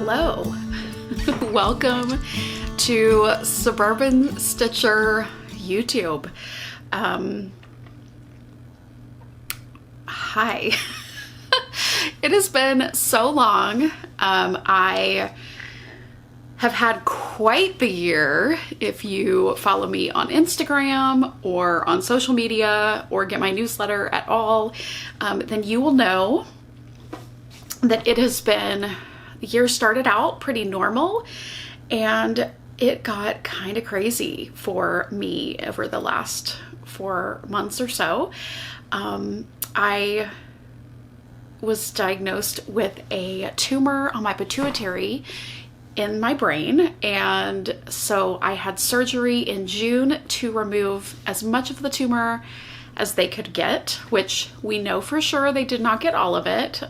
Hello, welcome to Suburban Stitcher YouTube. Hi. It has been so long. I have had quite the year. If you follow me on Instagram or on social media or get my newsletter at all, then you will know that it has been, the year started out pretty normal and it got kind of crazy for me over the last 4 months or so. I was diagnosed with a tumor on my pituitary in my brain, and so I had surgery in June to remove as much of the tumor as they could get, which we know for sure they did not get all of it,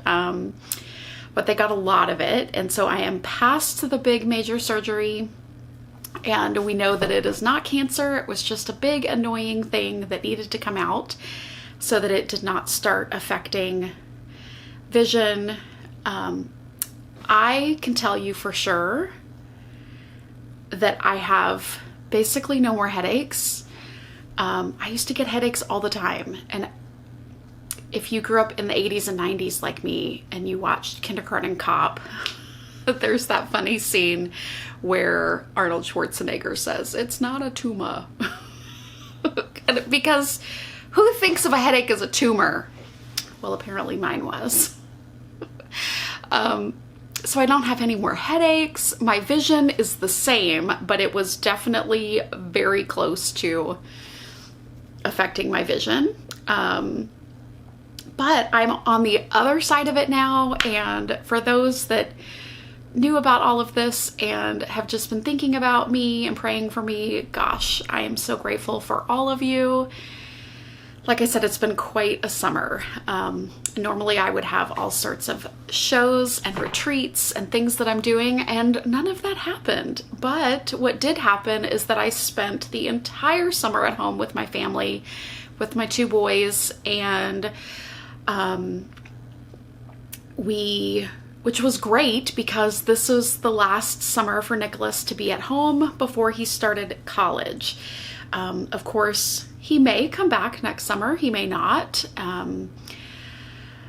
but they got a lot of it. And so I am past the big major surgery, and we know that it is not cancer. It was just a big annoying thing that needed to come out so that it did not start affecting vision. I can tell you for sure that I have basically no more headaches. I used to get headaches all the time. And if you grew up in the 80s and 90s like me and you watched Kindergarten Cop, there's that funny scene where Arnold Schwarzenegger says, "It's not a tumor." Because who thinks of a headache as a tumor? Well, apparently mine was. So I don't have any more headaches. My vision is the same, but it was definitely very close to affecting my vision. But I'm on the other side of it now. And for those that knew about all of this and have just been thinking about me and praying for me, gosh, I am so grateful for all of you. Like I said, it's been quite a summer. Normally I would have all sorts of shows and retreats and things that I'm doing, and none of that happened. But what did happen is that I spent the entire summer at home with my family, with my 2 boys, and which was great because this was the last summer for Nicholas to be at home before he started college. Of course, he may come back next summer, he may not.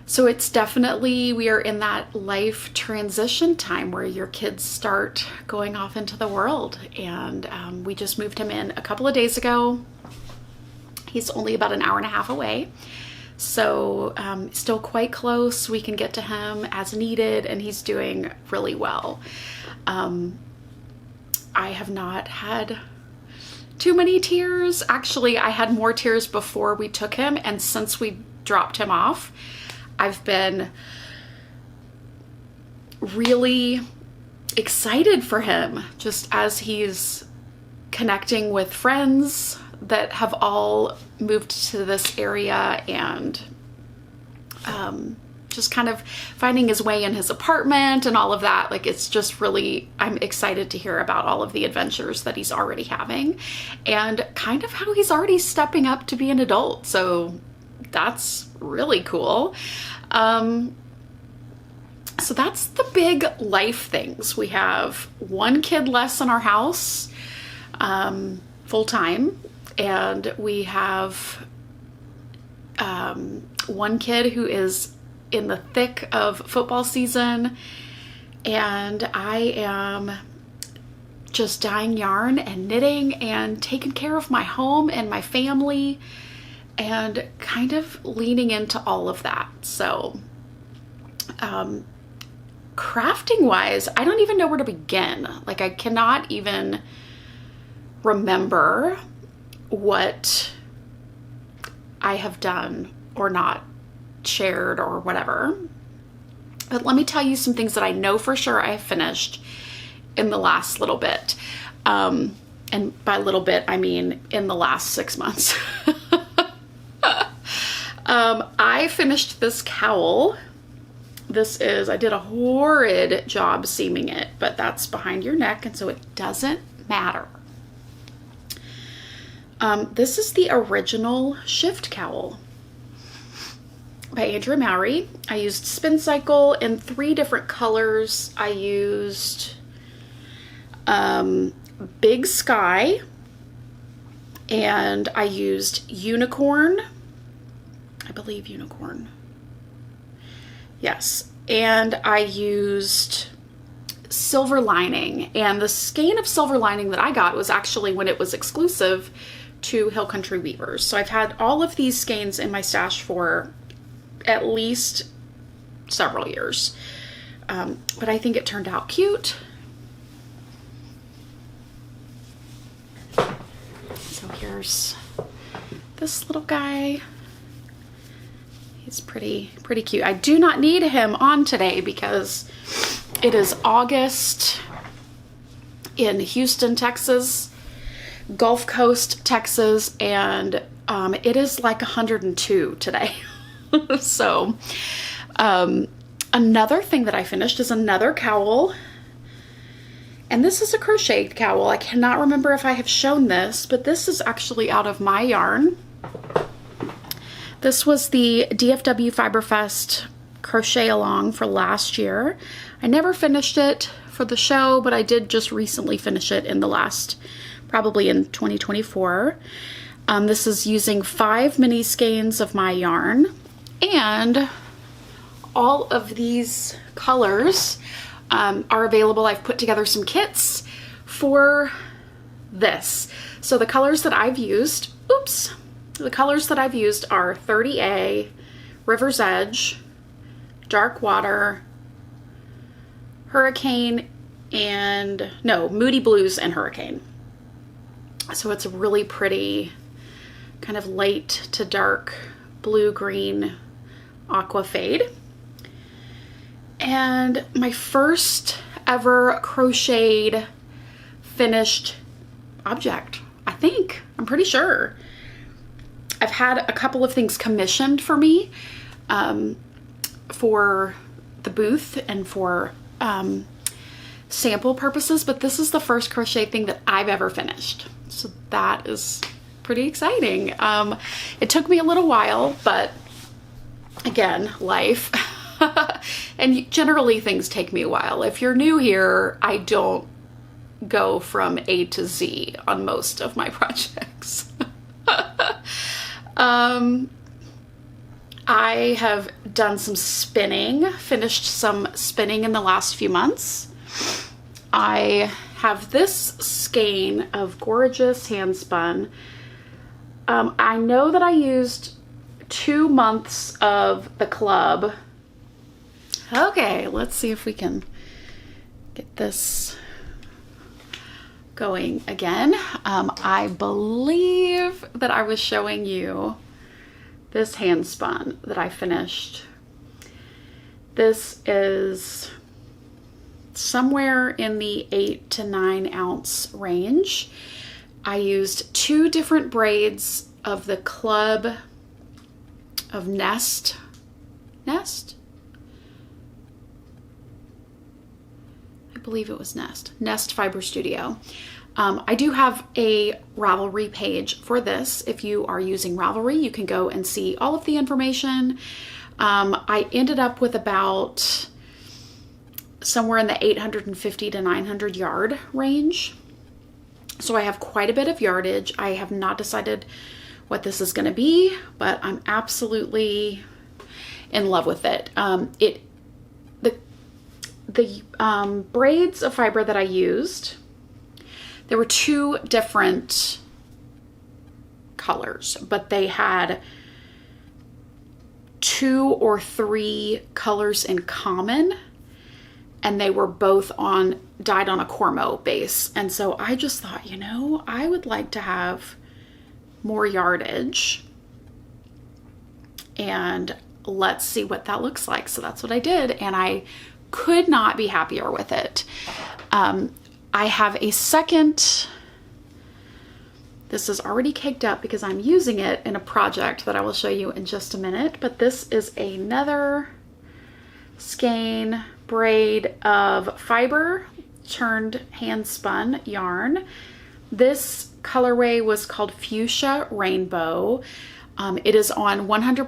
So it's definitely, we are in that life transition time where your kids start going off into the world. And we just moved him in a couple of days ago. He's only about an hour and a half away. So still quite close. We can get to him as needed, and he's doing really well. I have not had too many tears. Actually, I had more tears before we took him, and since we dropped him off, I've been really excited for him, just as he's connecting with friends that have all moved to this area, and just kind of finding his way in his apartment and all of that. Like, it's just really, I'm excited to hear about all of the adventures that he's already having and kind of how he's already stepping up to be an adult. So that's really cool. So that's the big life things. We have 1 kid less in our house, full time, and we have 1 kid who is in the thick of football season, and I am just dyeing yarn and knitting and taking care of my home and my family and kind of leaning into all of that. So crafting wise, I don't even know where to begin. Like, I cannot even remember what I have done or not shared or whatever. But let me tell you some things that I know for sure I have finished in the last little bit. And by little bit, I mean in the last 6 months. I finished this cowl. This is, I did a horrid job seaming it, but that's behind your neck, and so it doesn't matter. This is the original shift cowl. by Andrew Mowry. I used Spin Cycle in 3 different colors. I used Big Sky, and I used Unicorn. I believe Unicorn. Yes. And I used Silver Lining. And the skein of Silver Lining that I got was actually when it was exclusive to Hill Country Weavers. So I've had all of these skeins in my stash for at least several years. But I think it turned out cute. So here's this little guy. He's pretty cute. I do not need him on today because it is August in Houston, Texas, Gulf Coast, Texas, and it is like 102 today. So another thing that I finished is another cowl. And this is a crocheted cowl. I cannot remember if I have shown this, but this is actually out of my yarn. This was the DFW Fiberfest crochet along for last year. I never finished it for the show, but I did just recently finish it in the last, probably in 2024. This is using 5 mini skeins of my yarn, and all of these colors are available. I've put together some kits for this. So the colors that I've used, the colors that I've used are 30A, River's Edge, Dark Water, Hurricane, and Moody Blues and Hurricane. So it's a really pretty kind of light to dark blue-green aqua fade. And my first ever crocheted finished object, I think. I'm pretty sure. I've had a couple of things commissioned for me for the booth and for sample purposes, but this is the first crochet thing that I've ever finished. So that is pretty exciting. It took me a little while, but again, life. And generally things take me a while. If you're new here, I don't go from A to Z on most of my projects. I have done some spinning, finished some spinning in the last few months. I have this skein of gorgeous hand spun. I know that I used 2 months of the club. Okay, let's see if we can get this going again. I believe that I was showing you this hand spun that I finished. This is somewhere in the 8 to 9 ounce range. I used 2 different braids of the club of Nest. I believe it was Nest Fiber Studio. I do have a Ravelry page for this. If you are using Ravelry, you can go and see all of the information. I ended up with about somewhere in the 850 to 900 yard range. So I have quite a bit of yardage. I have not decided what this is going to be, but I'm absolutely in love with it. The braids of fiber that I used, there were 2 different colors, but they had 2 or 3 colors in common, and they were both dyed on a Cormo base. And so I just thought, you know, I would like to have more yardage, and let's see what that looks like. So that's what I did, and I could not be happier with it. I have a second, this is already caked up because I'm using it in a project that I will show you in just a minute, but this is another skein braid of fiber turned hand spun yarn. This colorway was called Fuchsia Rainbow. It is on 100%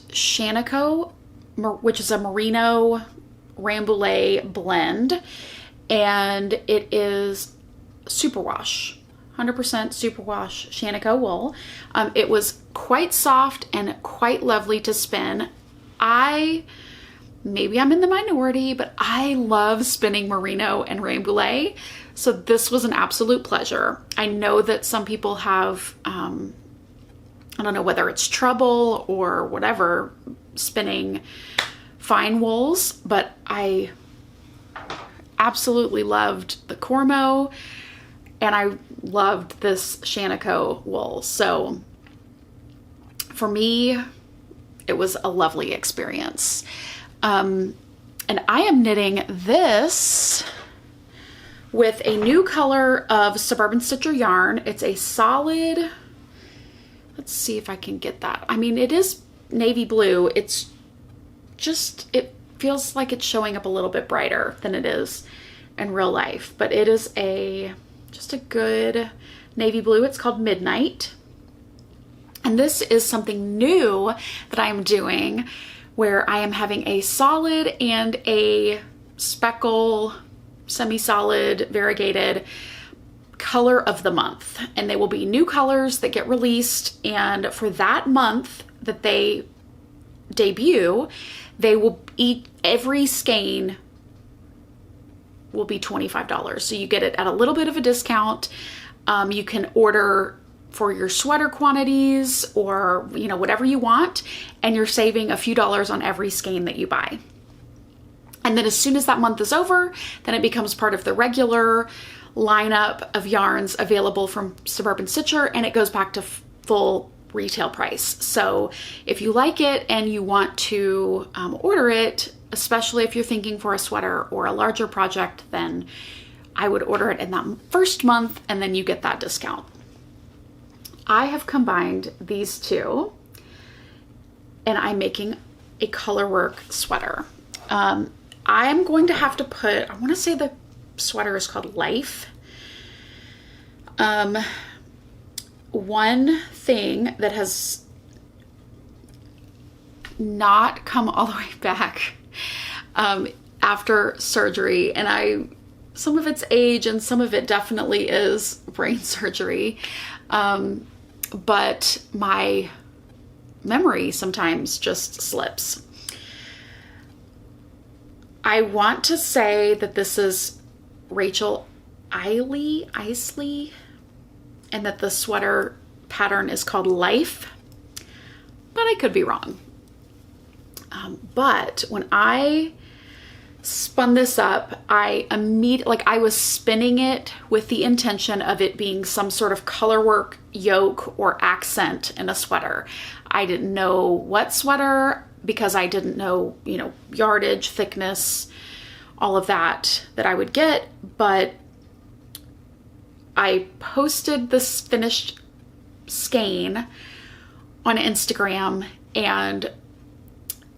Shanico, which is a merino rambouillet blend, and it is superwash, 100% superwash Shanico wool. It was quite soft and quite lovely to spin. Maybe I'm in the minority, but I love spinning merino and rambouillet, so this was an absolute pleasure. I know that some people have, I don't know whether it's trouble or whatever, spinning fine wools, but I absolutely loved the Cormo, and I loved this Shanico wool. So for me, it was a lovely experience. And I am knitting this with a new color of Suburban Stitcher yarn. It's a solid, let's see if I can get that. I mean, it is navy blue. It's just, it feels like it's showing up a little bit brighter than it is in real life, but it is just a good navy blue. It's called Midnight. And this is something new that I'm doing, where I am having a solid and a speckle, semi-solid, variegated color of the month. And they will be new colors that get released. And for that month that they debut, they will every skein will be $25. So you get it at a little bit of a discount. You can order for your sweater quantities or, you know, whatever you want, and you're saving a few dollars on every skein that you buy. And then as soon as that month is over, then it becomes part of the regular lineup of yarns available from Suburban Stitcher, and it goes back to full retail price. So if you like it and you want to order it, especially if you're thinking for a sweater or a larger project, then I would order it in that first month, and then you get that discount. I have combined these two, and I'm making a colorwork sweater. I am going to have to put, I want to say the sweater is called Life. One thing that has not come all the way back after surgery, and some of it's age and some of it definitely is brain surgery, but my memory sometimes just slips. I want to say that this is Rachel Isley, and that the sweater pattern is called Life, but I could be wrong. But when I spun this up, I was spinning it with the intention of it being some sort of colorwork yoke or accent in a sweater. I didn't know what sweater, because I didn't know, you know, yardage, thickness, all of that I would get, but I posted this finished skein on Instagram, and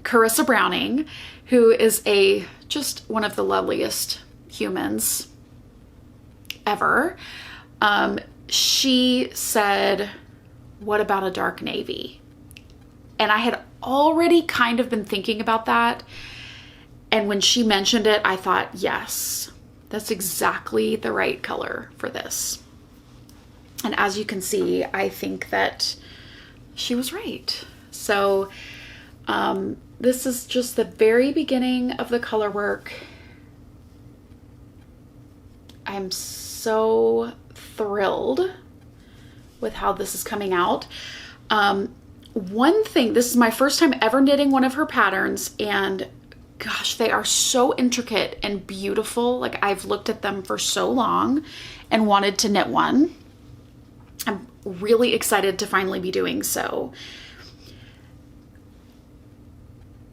Carissa Browning, who is just one of the loveliest humans ever, she said, "What about a dark navy?" And I had already kind of been thinking about that. And when she mentioned it, I thought, yes, that's exactly the right color for this. And as you can see, I think that she was right. So this is just the very beginning of the color work. I'm so thrilled with how this is coming out. One thing, this is my first time ever knitting one of her patterns, and gosh, they are so intricate and beautiful. Like, I've looked at them for so long and wanted to knit one. I'm really excited to finally be doing so.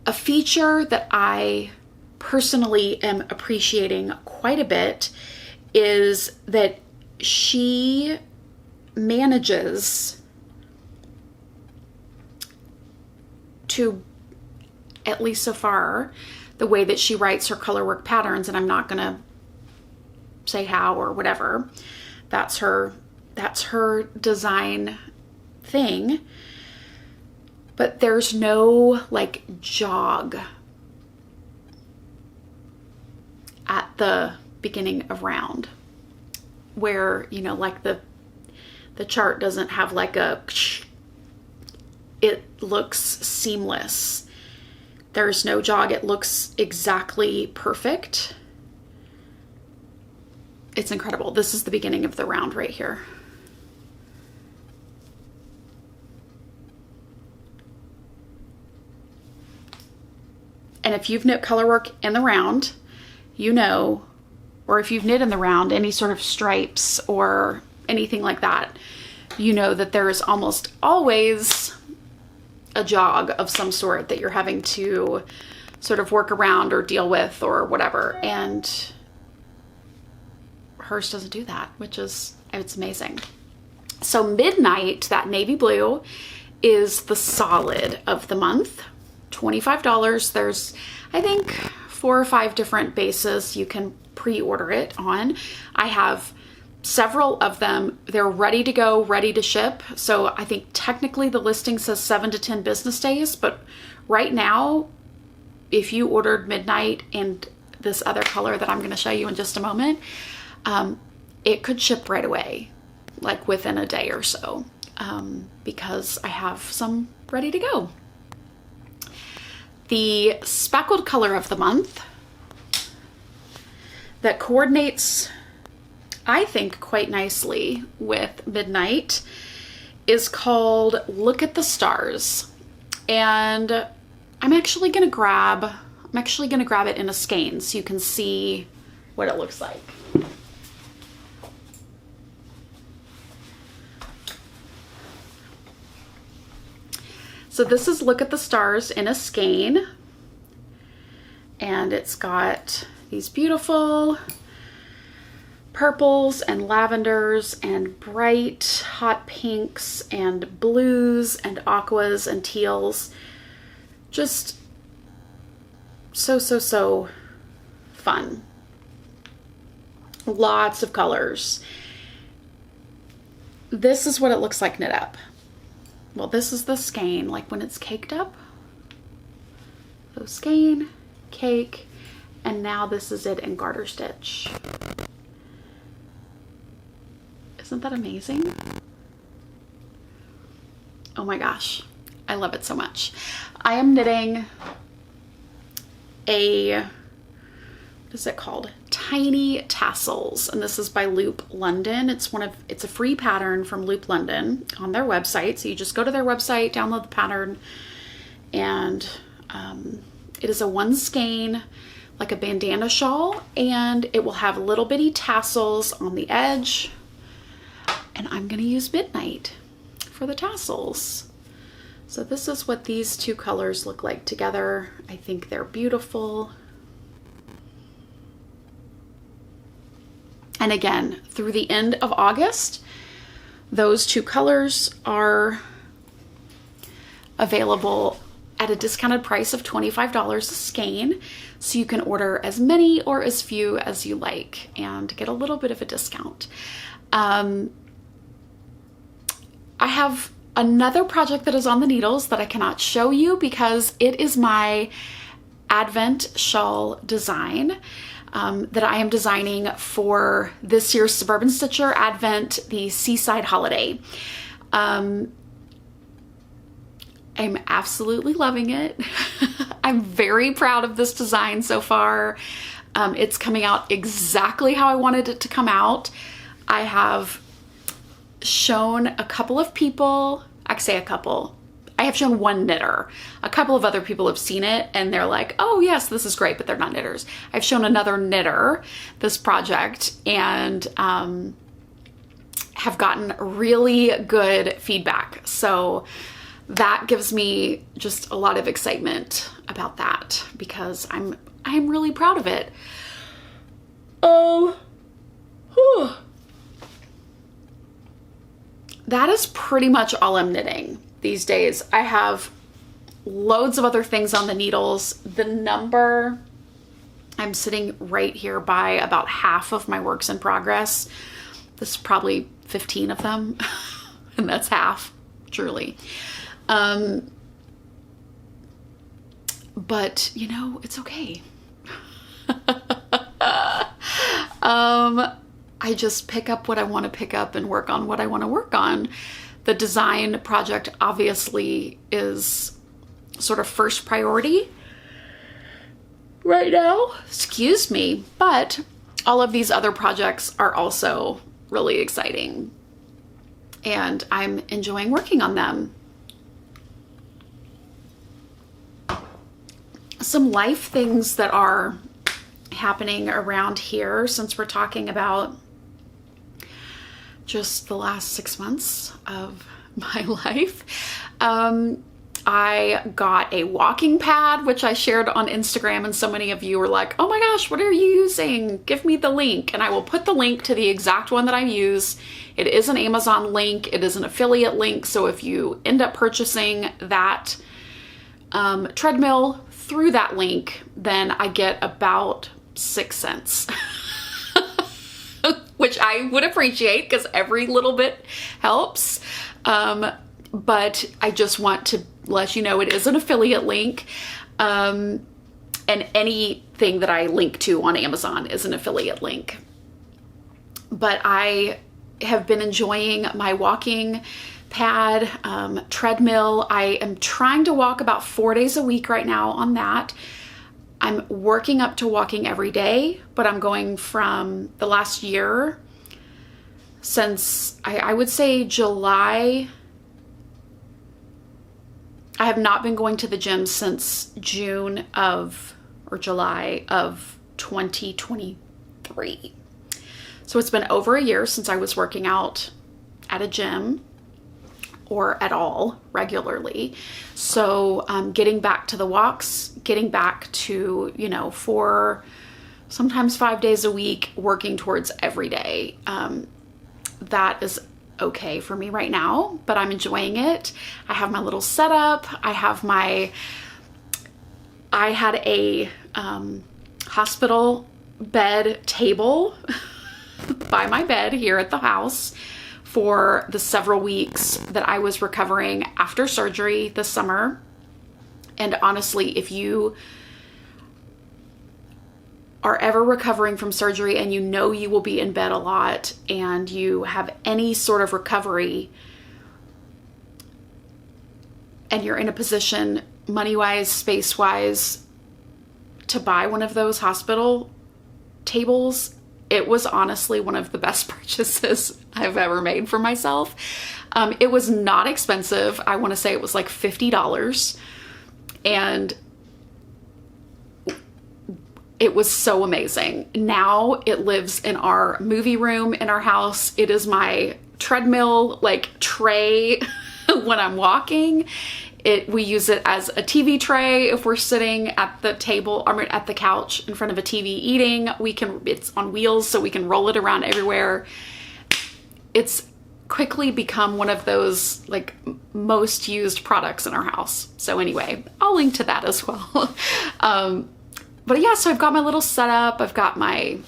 A feature that I personally am appreciating quite a bit is that she manages to, at least so far, the way that she writes her colorwork patterns, and I'm not gonna say how or whatever, that's her design thing. but there's no like jog at the beginning of round where, you know, like the chart doesn't have like a, it looks seamless. There's no jog. It looks exactly perfect. It's incredible. This is the beginning of the round right here. And if you've knit color work in the round, you know, or if you've knit in the round any sort of stripes or anything like that, you know that there is almost always a jog of some sort that you're having to sort of work around or deal with or whatever. And hers doesn't do that, which is, it's amazing. So Midnight, that navy blue, is the solid of the month. $25. There's, I think, 4 or 5 different bases you can pre-order it on. I have several of them. They're ready to go, ready to ship. So I think technically the listing says 7 to 10 business days, but right now, if you ordered Midnight and this other color that I'm going to show you in just a moment, it could ship right away, like within a day or so, because I have some ready to go. The speckled color of the month that coordinates, I think, quite nicely with Midnight is called Look at the Stars. And I'm actually gonna grab it in a skein so you can see what it looks like. So this is Look at the Stars in a skein, and it's got these beautiful purples and lavenders and bright hot pinks and blues and aquas and teals. Just so fun. Lots of colors. This is what it looks like knit up. Well, this is the skein, like when it's caked up. So skein, cake, and now this is it in garter stitch. Isn't that amazing? Oh my gosh, I love it so much. I am knitting a, what is it called? Tiny Tassels, and this is by Loop London. It's a free pattern from Loop London on their website. So you just go to their website, download the pattern, and it is a one skein, like a bandana shawl, and it will have little bitty tassels on the edge. And I'm gonna use Midnight for the tassels. So this is what these two colors look like together. I think they're beautiful. And again, through the end of August, those two colors are available at a discounted price of $25 a skein. So you can order as many or as few as you like and get a little bit of a discount. I have another project that is on the needles that I cannot show you because it is my Advent shawl design that I am designing for this year's Suburban Stitcher Advent, the Seaside Holiday. I'm absolutely loving it. I'm very proud of this design so far. It's coming out exactly how I wanted it to come out. I have shown a couple of people, I say a couple, I have shown one knitter. A couple of other people have seen it and they're like, oh yes, this is great, but they're not knitters. I've shown another knitter this project and have gotten really good feedback. So that gives me just a lot of excitement about that because I'm really proud of it. Oh, whew. That is pretty much all I'm knitting these days. I have loads of other things on the needles. The number, I'm sitting right here by about half of my works in progress. This is probably 15 of them, and that's half, truly. But you know, it's okay. I just pick up what I want to pick up and work on what I want to work on. The design project obviously is sort of first priority right now, excuse me, but all of these other projects are also really exciting and I'm enjoying working on them. Some life things that are happening around here, since we're talking about just the last 6 months of my life. I got a walking pad, which I shared on Instagram, and so many of you were like, oh my gosh, what are you using? Give me the link. And I will put the link to the exact one that I use. It is an Amazon link. It is an affiliate link. So if you end up purchasing that treadmill through that link, then I get about 6 cents. Which I would appreciate because every little bit helps. But I just want to let you know it is an affiliate link. And anything that I link to on Amazon is an affiliate link. But I have been enjoying my walking pad, treadmill. I am trying to walk about 4 days a week right now on that. I'm working up to walking every day, but I'm going from the last year since I would say July. I have not been going to the gym since July of 2023. So it's been over a year since I was working out at a gym or at all regularly. So getting back to the walks, getting back to, 4, sometimes 5 days a week, working towards every day. That is okay for me right now, but I'm enjoying it. I have my little setup. I had a hospital bed table by my bed here at the house for the several weeks that I was recovering after surgery this summer. And honestly, if you are ever recovering from surgery and you know you will be in bed a lot and you have any sort of recovery and you're in a position money-wise, space-wise to buy one of those hospital tables, it was honestly one of the best purchases I've ever made for myself. It was not expensive. I want to say it was like $50. And it was so amazing. Now it lives in our movie room in our house. It is my treadmill tray when I'm walking. We use it as a TV tray if we're sitting at the table or at the couch in front of a TV eating. It's on wheels so we can roll it around everywhere. It's quickly become one of those most used products in our house. So anyway, I'll link to that as well. But yeah, so I've got my little setup. I've got my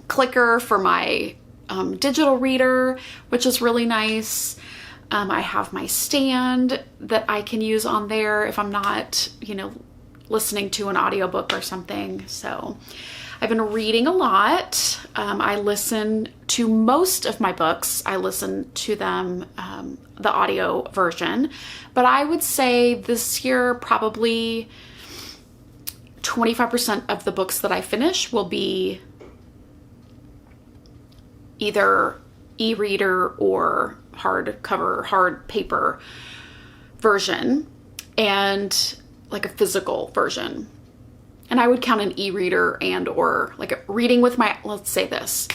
clicker for my digital reader, which is really nice. I have my stand that I can use on there if I'm not, listening to an audiobook or something. So I've been reading a lot. I listen to most of my books. I listen to them, the audio version, but I would say this year probably 25% of the books that I finish will be either e-reader or hardcover, hard paper version, and a physical version. And I would count an e-reader and or a reading with my, let's say this,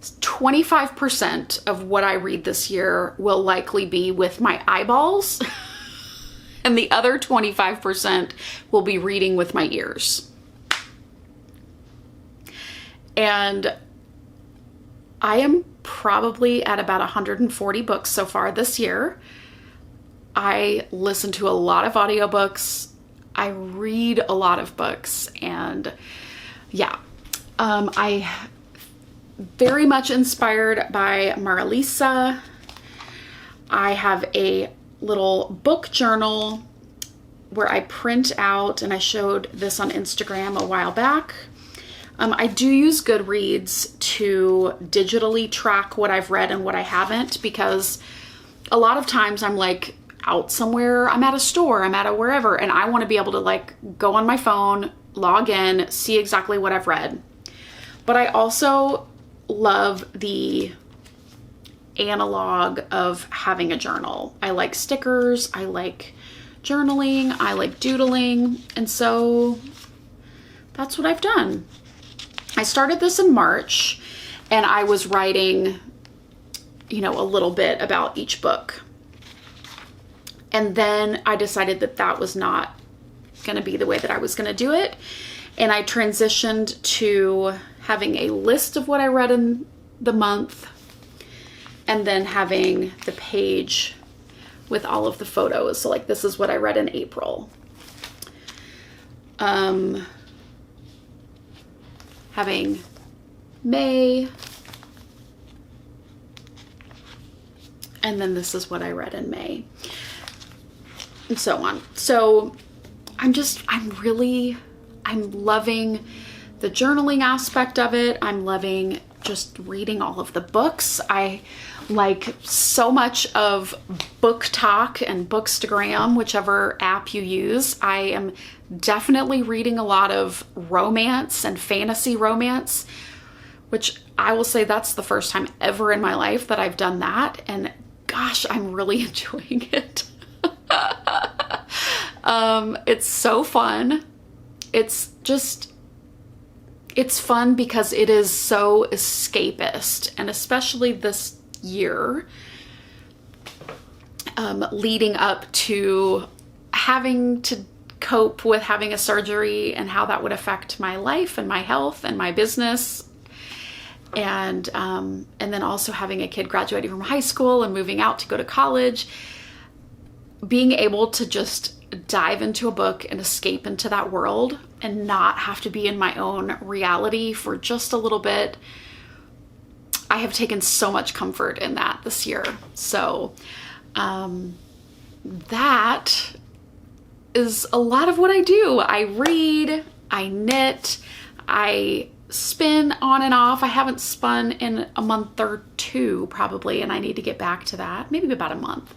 25% of what I read this year will likely be with my eyeballs. And the other 25% will be reading with my ears. And I am probably at about 140 books so far this year. I listen to a lot of audiobooks. I read a lot of books, and yeah, I very much inspired by Maralisa. I have a little book journal where I print out, and I showed this on Instagram a while back. I do use Goodreads to digitally track what I've read and what I haven't, because a lot of times I'm like out somewhere, I'm at a store, I'm at a wherever, and I want to be able to like go on my phone, log in, see exactly what I've read. But I also love the analog of having a journal. I like stickers, I like journaling, I like doodling, and so that's what I've done. I started this in March, and I was writing, you know, a little bit about each book. And then I decided that that was not going to be the way that I was going to do it. And I transitioned to having a list of what I read in the month, and then having the page with all of the photos. So like, this is what I read in April. Having May, and then this is what I read in May, and so on. So I'm loving the journaling aspect of it. I'm loving just reading all of the books. I like so much of Book Talk and Bookstagram, whichever app you use. I am definitely reading a lot of romance and fantasy romance, which I will say that's the first time ever in my life that I've done that. And gosh, I'm really enjoying it. It's so fun. It's fun because it is so escapist, and especially this year, leading up to having to cope with having a surgery and how that would affect my life and my health and my business. And then also having a kid graduating from high school and moving out to go to college, being able to just dive into a book and escape into that world and not have to be in my own reality for just a little bit. I have taken so much comfort in that this year. So that is a lot of what I do. I read, I knit, I spin on and off. I haven't spun in a month or two probably, and I need to get back to that, maybe about a month.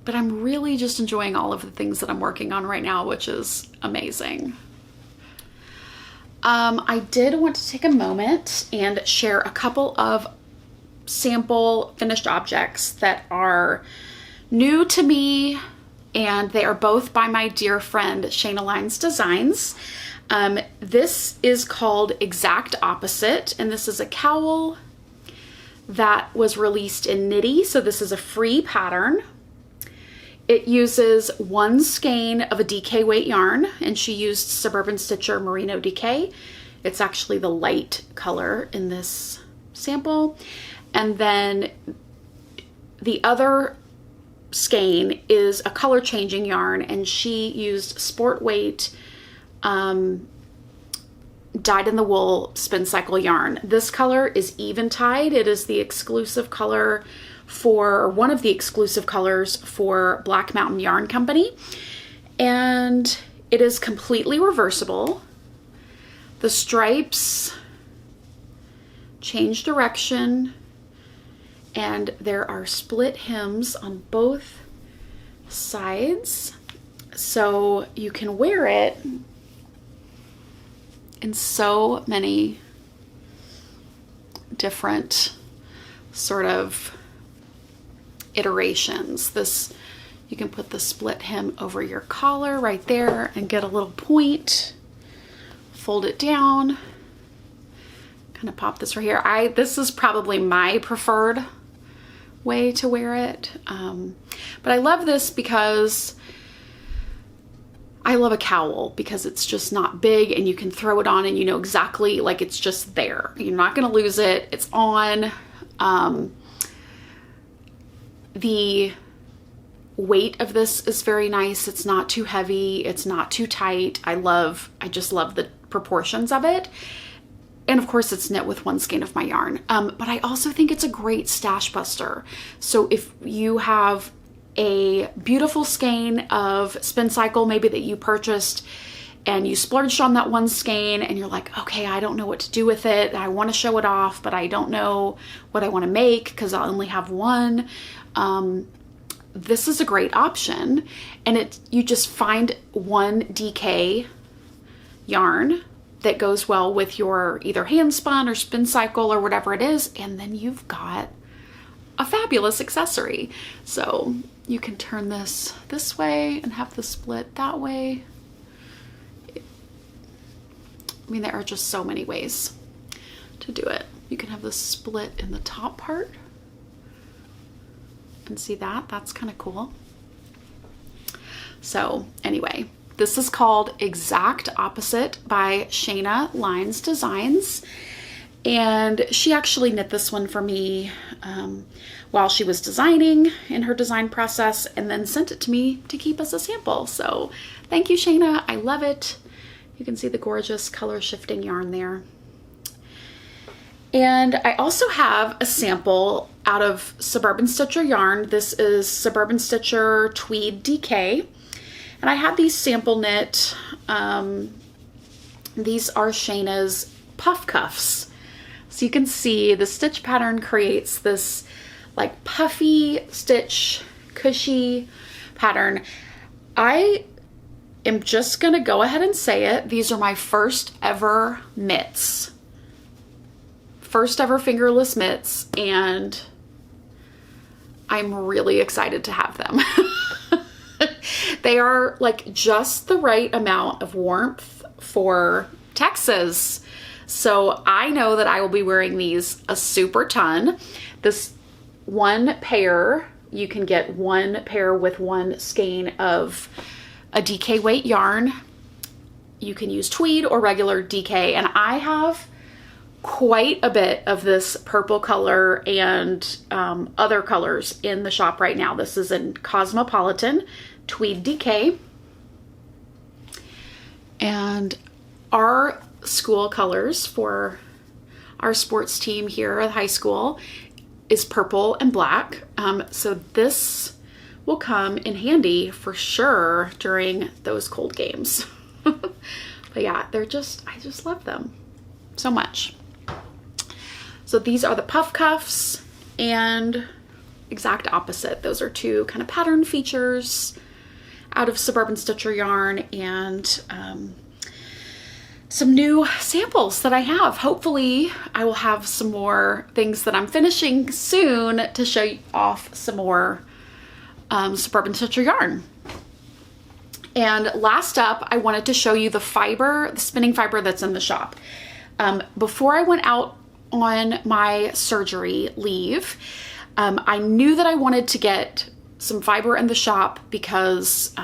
But I'm really just enjoying all of the things that I'm working on right now, which is amazing. I did want to take a moment and share a couple of sample finished objects that are new to me, and they are both by my dear friend Shayna Lines Designs. This is called Exact Opposite, and this is a cowl that was released in Knitty, so this is a free pattern. It uses one skein of a DK weight yarn, and she used Suburban Stitcher Merino DK. It's actually the light color in this sample. And then the other skein is a color changing yarn, and she used Sport Weight dyed in the wool spin cycle yarn. This color is Eventide. It is the exclusive color for one of the exclusive colors for Black Mountain Yarn Company, and it is completely reversible. The stripes change direction, and there are split hems on both sides, so you can wear it in so many different sort of iterations. This, you can put the split hem over your collar right there and get a little point, fold it down, kind of pop this right here. This is probably my preferred way to wear it, but I love this because I love a cowl because it's just not big, and you can throw it on and you know exactly, like, it's just there. You're not going to lose it. It's on. The weight of this is very nice. It's not too heavy. It's not too tight. I just love the proportions of it. And of course it's knit with one skein of my yarn. But I also think it's a great stash buster. So if you have a beautiful skein of Spin Cycle, maybe that you purchased and you splurged on that one skein and you're like, okay, I don't know what to do with it. I want to show it off, but I don't know what I want to make because I only have one. This is a great option. And you just find one DK yarn that goes well with your either hand spun or Spin Cycle or whatever it is, and then you've got a fabulous accessory. So you can turn this way and have the split that way. I mean, there are just so many ways to do it. You can have the split in the top part and see that. That's kind of cool. So anyway, this is called Exact Opposite by Shayna Lines Designs. And she actually knit this one for me while she was designing in her design process, and then sent it to me to keep as a sample. So thank you, Shayna. I love it. You can see the gorgeous color shifting yarn there. And I also have a sample out of Suburban Stitcher yarn. This is Suburban Stitcher Tweed DK. And I had these sample knit. These are Shayna's puff cuffs. So you can see the stitch pattern creates this like puffy stitch, cushy pattern. I am just gonna go ahead and say it. These are my first ever mitts. First ever fingerless mitts, and I'm really excited to have them. They are like just the right amount of warmth for Texas. So I know that I will be wearing these a super ton. This one pair, you can get one pair with one skein of a DK weight yarn. You can use tweed or regular DK, and I have quite a bit of this purple color and other colors in the shop right now. This is in Cosmopolitan Tweed DK. And our school colors for our sports team here at high school is purple and black. So this will come in handy for sure during those cold games. But yeah, I just love them so much. So these are the puff cuffs and Exact Opposite. Those are two kind of pattern features out of Suburban Stitcher yarn, and some new samples that I have. Hopefully I will have some more things that I'm finishing soon to show off some more Suburban Stitcher yarn. And last up, I wanted to show you the fiber, the spinning fiber that's in the shop. Before I went out on my surgery leave, I knew that I wanted to get some fiber in the shop because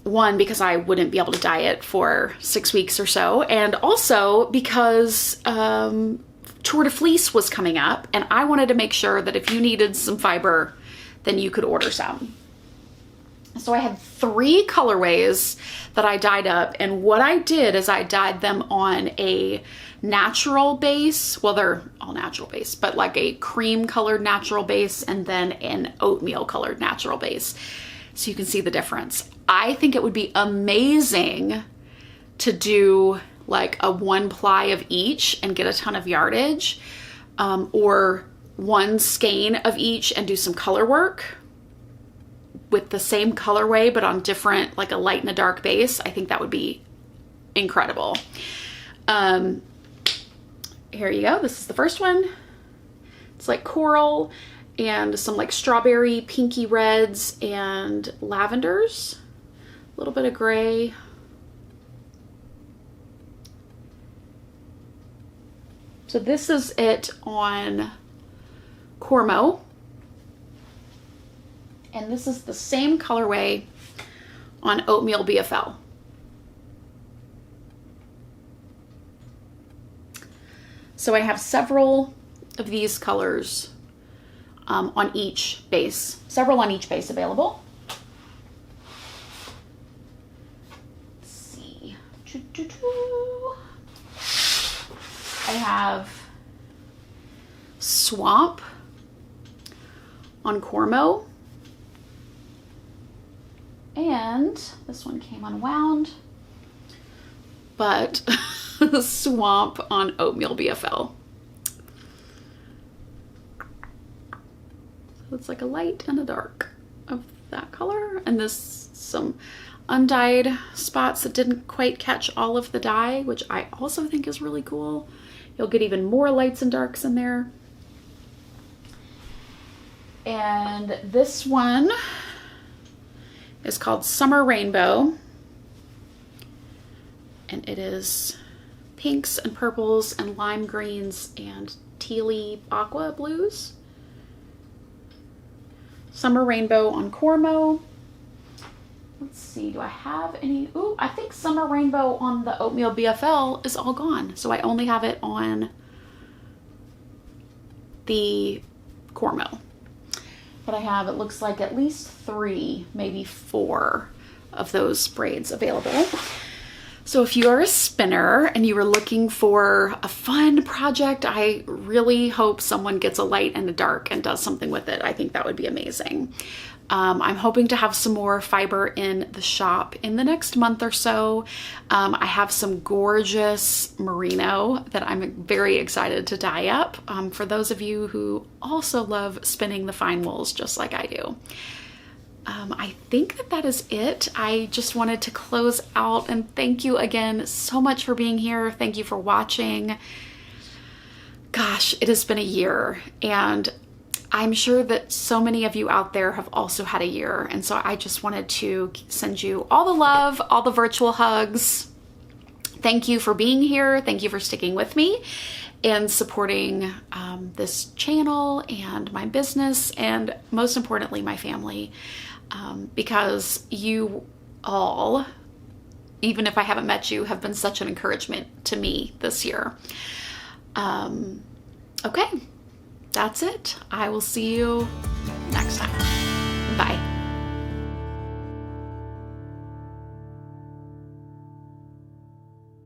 one, because I wouldn't be able to diet for 6 weeks or so, and also because Tour de Fleece was coming up, and I wanted to make sure that if you needed some fiber, then you could order some. So I had 3 colorways that I dyed up, and what I did is I dyed them on a natural base. Well, they're all natural base, but like a cream colored natural base and then an oatmeal colored natural base. So you can see the difference. I think it would be amazing to do like a 1 ply of each and get a ton of yardage, or 1 skein of each and do some color work with the same colorway but on different, like a light and a dark base. I think that would be incredible. Here you go. This is the first one. It's like coral and some like strawberry pinky reds and lavenders, a little bit of gray. So this is it on Cormo. And this is the same colorway on Oatmeal BFL. So I have several of these colors on each base, several on each base available. Let's see. I have Swamp on Cormo. end. This one came unwound, but swamp on oatmeal BFL. So it's like a light and a dark of that color, and this some undyed spots that didn't quite catch all of the dye, which I also think is really cool. You'll get even more lights and darks in there. And this one is called Summer Rainbow, and it is pinks and purples and lime greens and tealy aqua blues. Summer Rainbow on Cormo. Let's see, do I have any? Ooh, I think Summer Rainbow on the oatmeal BFL is all gone. So I only have it on the Cormo. But I have, it looks like at least 3, maybe 4 of those braids available. So if you are a spinner and you are looking for a fun project, I really hope someone gets a light and a dark and does something with it. I think that would be amazing. I'm hoping to have some more fiber in the shop in the next month or so. I have some gorgeous merino that I'm very excited to dye up for those of you who also love spinning the fine wools just like I do. I think that is it. I just wanted to close out and thank you again so much for being here. Thank you for watching. Gosh, it has been a year, and I'm sure that so many of you out there have also had a year. And so I just wanted to send you all the love, all the virtual hugs. Thank you for being here. Thank you for sticking with me and supporting this channel and my business, and most importantly, my family, because you all, even if I haven't met you, have been such an encouragement to me this year. Okay. That's it. I will see you next time.